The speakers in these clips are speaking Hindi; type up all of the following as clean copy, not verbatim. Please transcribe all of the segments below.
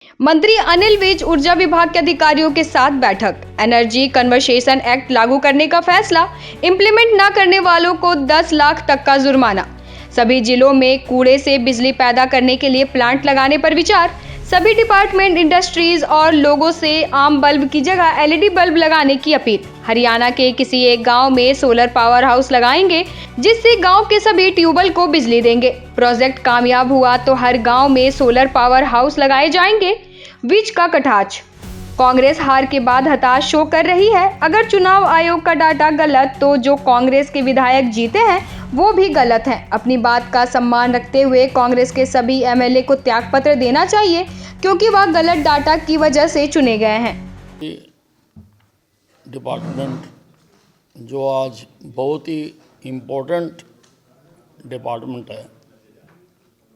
मंत्री अनिल विज ऊर्जा विभाग के अधिकारियों के साथ बैठक। एनर्जी कन्वर्सेशन एक्ट लागू करने का फैसला। इम्प्लीमेंट न करने वालों को 10 लाख तक का जुर्माना। सभी जिलों में कूड़े से बिजली पैदा करने के लिए प्लांट लगाने पर विचार। सभी डिपार्टमेंट, इंडस्ट्रीज और लोगों से आम बल्ब की जगह एलईडी बल्ब लगाने की अपील। हरियाणा के किसी एक गांव में सोलर पावर हाउस लगाएंगे, जिससे गांव के सभी ट्यूबवेल को बिजली देंगे। प्रोजेक्ट कामयाब हुआ तो हर गांव में सोलर पावर हाउस लगाए जाएंगे। विज का कटाक्ष। कांग्रेस हार के बाद हताश शो कर रही है। अगर चुनाव आयोग का डाटा गलत तो जो कांग्रेस के विधायक जीते हैं वो भी गलत हैं। अपनी बात का सम्मान रखते हुए कांग्रेस के सभी एमएलए को त्यागपत्र देना चाहिए, क्योंकि वह गलत डाटा की वजह से चुने गए हैं। डिपार्टमेंट जो आज बहुत ही इम्पोर्टेंट डिपार्टमेंट है,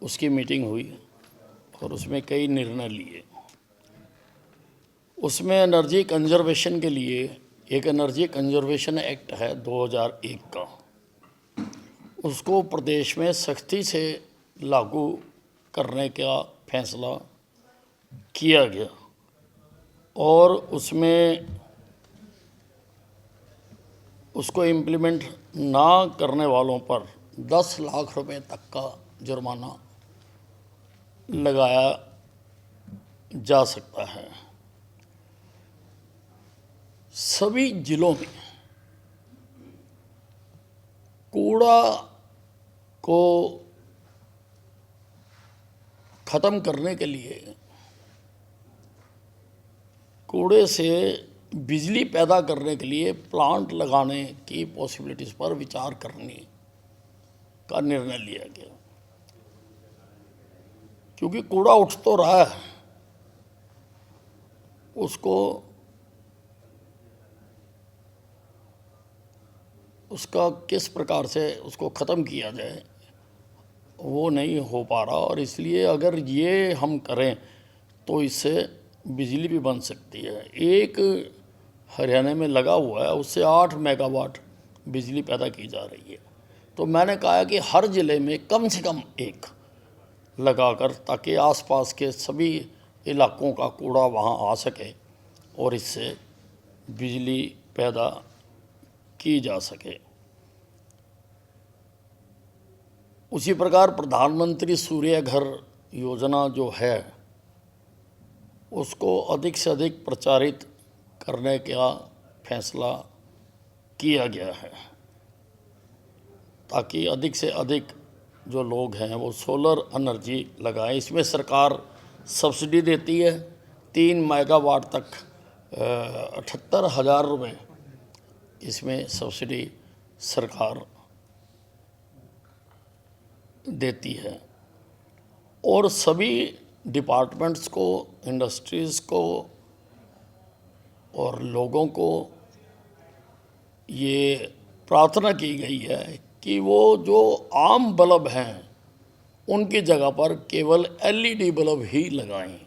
उसकी मीटिंग हुई और उसमें कई निर्णय लिए। उसमें एनर्जी कंजर्वेशन के लिए एक एनर्जी कंजर्वेशन एक्ट है 2001 का, उसको प्रदेश में सख्ती से लागू करने का फैसला किया गया और उसमें उसको इम्प्लीमेंट ना करने वालों पर 10 लाख रुपए तक का जुर्माना लगाया जा सकता है। सभी जिलों में कूड़ा को ख़त्म करने के लिए, कूड़े से बिजली पैदा करने के लिए प्लांट लगाने की पॉसिबिलिटीज़ पर विचार करने का निर्णय लिया गया, क्योंकि कूड़ा उठ तो रहा है, उसका किस प्रकार से उसको ख़त्म किया जाए वो नहीं हो पा रहा। और इसलिए अगर ये हम करें तो इससे बिजली भी बन सकती है। एक हरियाणा में लगा हुआ है, उससे 8 मेगावाट बिजली पैदा की जा रही है। तो मैंने कहा कि हर ज़िले में कम से कम एक लगाकर, ताकि आसपास के सभी इलाकों का कूड़ा वहाँ आ सके और इससे बिजली पैदा की जा सके। उसी प्रकार प्रधानमंत्री सूर्य घर योजना जो है, उसको अधिक से अधिक प्रचारित करने का फैसला किया गया है, ताकि अधिक से अधिक जो लोग हैं वो सोलर एनर्जी लगाएं। इसमें सरकार सब्सिडी देती है 3 मेगावाट तक 78,000 रुपये इसमें सब्सिडी सरकार देती है। और सभी डिपार्टमेंट्स को, इंडस्ट्रीज़ को और लोगों को ये प्रार्थना की गई है कि वो जो आम बल्ब हैं उनकी जगह पर केवल एलईडी बल्ब ही लगाएं,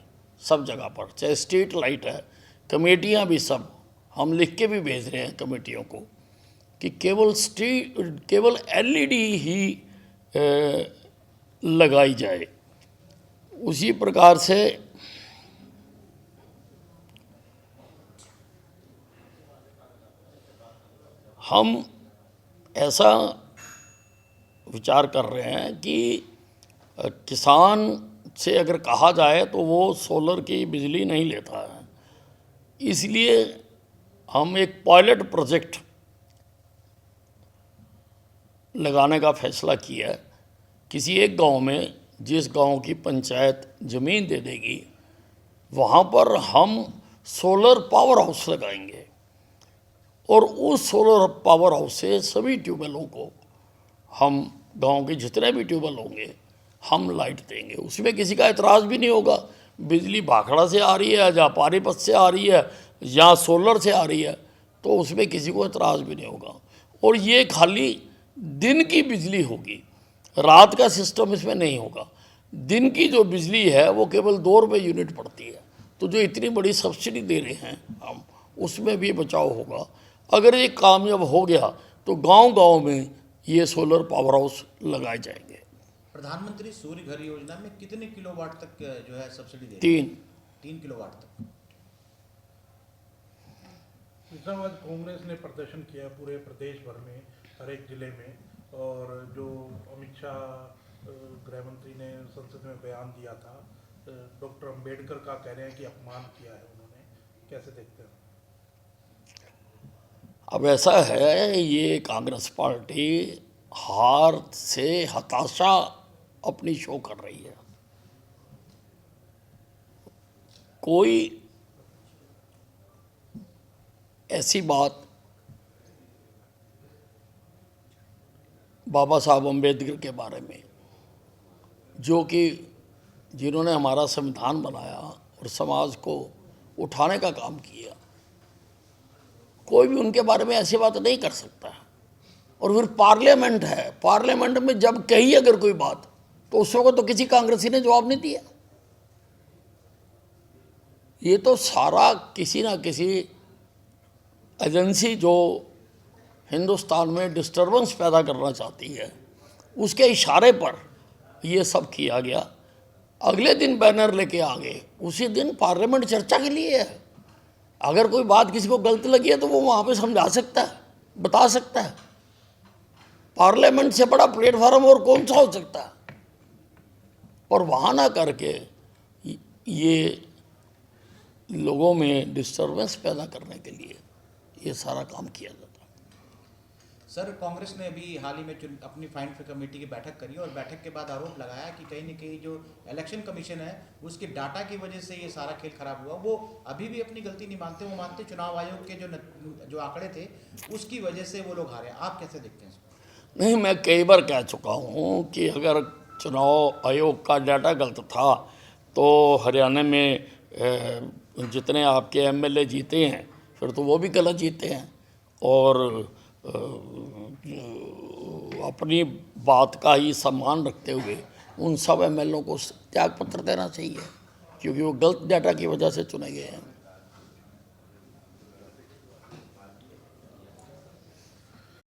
सब जगह पर। चाहे स्ट्रीट लाइट है, कमेटियां भी, सब हम लिख के भी भेज रहे हैं कमेटियों को कि केवल एलईडी ही लगाई जाए। उसी प्रकार से हम ऐसा विचार कर रहे हैं कि किसान से अगर कहा जाए तो वो सोलर की बिजली नहीं लेता है, इसलिए हम एक पायलट प्रोजेक्ट लगाने का फैसला किया है। किसी एक गांव में, जिस गांव की पंचायत ज़मीन दे देगी, वहाँ पर हम सोलर पावर हाउस लगाएंगे और उस सोलर पावर हाउस से सभी ट्यूबवेलों को, हम गांव के जितने भी ट्यूबवेल होंगे, हम लाइट देंगे। उसमें किसी का एतराज़ भी नहीं होगा। बिजली भाखड़ा से आ रही है या पानीपत से आ रही है या सोलर से आ रही है, तो उसमें किसी को एतराज़ भी नहीं होगा। और ये खाली दिन की बिजली होगी, रात का सिस्टम इसमें नहीं होगा। दिन की जो बिजली है वो केवल 2 रुपये यूनिट पड़ती है। तो जो इतनी बड़ी सब्सिडी दे रहे हैं हम, उसमें भी बचाव होगा। अगर ये कामयाब हो गया तो गांव-गांव में ये सोलर पावर हाउस लगाए जाएंगे। प्रधानमंत्री सूर्य घर योजना में कितने किलोवाट तक जो है सब्सिडी दे रहे हैं? 3 3 किलोवाट तक। साहब, आज कांग्रेस ने प्रदर्शन किया पूरे प्रदेश भर में, हर एक जिले में, और जो अमित शाह गृह मंत्री ने संसद में बयान दिया था, डॉक्टर अंबेडकर का कह रहे हैं कि अपमान किया है उन्होंने, कैसे देखते हैं? अब ऐसा है, ये कांग्रेस पार्टी हार से हताशा अपनी शो कर रही है। कोई ऐसी बात बाबा साहब अम्बेडकर के बारे में, जो कि जिन्होंने हमारा संविधान बनाया और समाज को उठाने का काम किया, कोई भी उनके बारे में ऐसी बात नहीं कर सकता। और फिर पार्लियामेंट है, पार्लियामेंट में जब कही अगर कोई बात, तो उस वक्त तो किसी कांग्रेसी ने जवाब नहीं दिया। ये तो सारा किसी ना किसी एजेंसी जो हिंदुस्तान में डिस्टर्बेंस पैदा करना चाहती है, उसके इशारे पर ये सब किया गया। अगले दिन बैनर लेके आ गए, उसी दिन पार्लियामेंट चर्चा के लिए है। अगर कोई बात किसी को गलत लगी है तो वो वहाँ पे समझा सकता है, बता सकता है। पार्लियामेंट से बड़ा प्लेटफॉर्म और कौन सा हो सकता है? और वहाँ ना करके ये लोगों में डिस्टर्बेंस पैदा करने के लिए ये सारा काम किया जाता है। सर, कांग्रेस ने अभी हाल ही में अपनी फाइनेंस कमेटी की बैठक करी और बैठक के बाद आरोप लगाया कि कहीं न कहीं जो इलेक्शन कमीशन है उसके डाटा की वजह से ये सारा खेल खराब हुआ। वो अभी भी अपनी गलती नहीं मानते, वो मानते चुनाव आयोग के जो आंकड़े थे उसकी वजह से वो लोग हारे। आप कैसे देखते हैं इसको? नहीं, मैं कई बार कह चुका हूँ कि अगर चुनाव आयोग का डाटा गलत था तो हरियाणा में जितने आपके एमएलए जीते हैं फिर तो वो भी गलत जीते हैं। और अपनी बात का ही सम्मान रखते हुए उन सब एमएलए को त्याग पत्र देना चाहिए, क्योंकि वो गलत डाटा की वजह से चुने गए हैं।